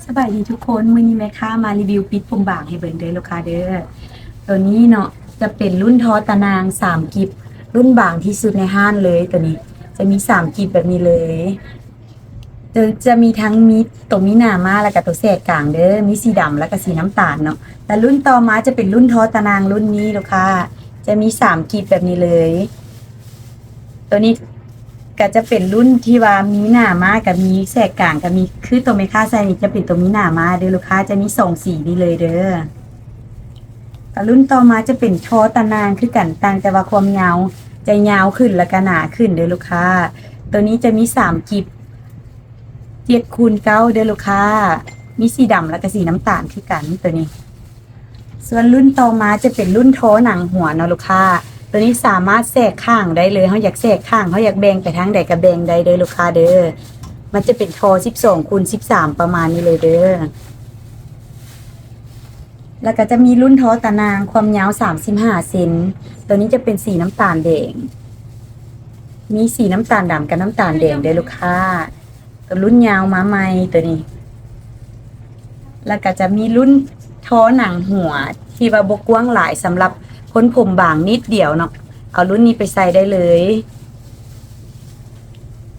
สบายดีทุกคนมื้อนี้แม่ค้ามารีวิวปิดผมบางให้เบิ่งเด้อลูกค้าเด้อตัวนี้เนาะจะเป็นรุ่นทอตะนาง3กิบรุ่นบางที่สุดในห้างเลยตัวนี้จะมี3กิบแบบนี้เลยจะมีทั้งมีตัวมีหน้ามาแล้วก็ตัวแสกกลางเด้อมีสีดำแล้วก็สีน้ำตาลเนาะแต่รุ่นต่อมาจะเป็นรุ่นทอตะนางรุ่นนี้ลูกค้าจะมี3กิบแบบนี้เลยตัวนี้ ก็จะเป็นรุ่นที่ว่ามีหน้ามากับมีแสกกลางกับมีคือตัวเมค่าไซนี่จะเป็นตัวมีหน้ามาเด้อลูกค้าจะมี2 สีนี่เลยเด้อแต่รุ่นต่อมาจะเป็นทอตะนางคือกันต่างแต่ว่าความยาวจะยาวขึ้นแล้วก็หนาขึ้นเด้อลูกค้าตัวนี้จะมี3กิบ7x9เด้อลูกค้ามีสีดำแล้วก็สีน้ำตาลคือกันตัวนี้ส่วนรุ่นต่อมาจะเป็นรุ่นทอหนังหัวเนาะลูกค้าตัวนี้สามารถแทรกข้างได้เลยเขาอยากแทรกข้างเขาอยากแบ่งไปทางใดก็แบ่งได้เด้อลูกค้าเด้อมันจะเป็นทอ12x13ประมาณนี้เลยเด้อแล้วก็จะมีรุ่นทอตะนางความยาว35เซนตัวนี้จะเป็นสีน้ำตาลแดงมีสีน้ำตาลดำกับน้ำตาลแดงเด้อลูกค้าตัวรุ่นยาวมาใหม่ตัวนี้แล้วก็จะมีรุ่นทอหนังหัวที่ว่าบกว้างหลายสำหรับคนผมบางนิดเดียวเนาะเอารุ่นนี้ไปใส่ได้เลย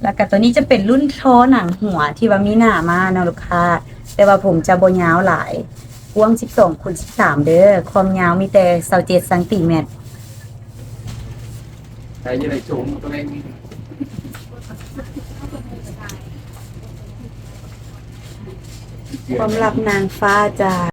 แล้วก็ตัวนี้จะเป็นรุ่นทอหนังหัวที่ว่ามีหน้ามาเนาะลูกค้าแต่ว่าผมจะบ่ยาวหลายกว้าง12x13เด้อความยาวมีแต่27ซนติเมตรใช้ยังไงสูงตัวเองความลับนางฟ้าจ้า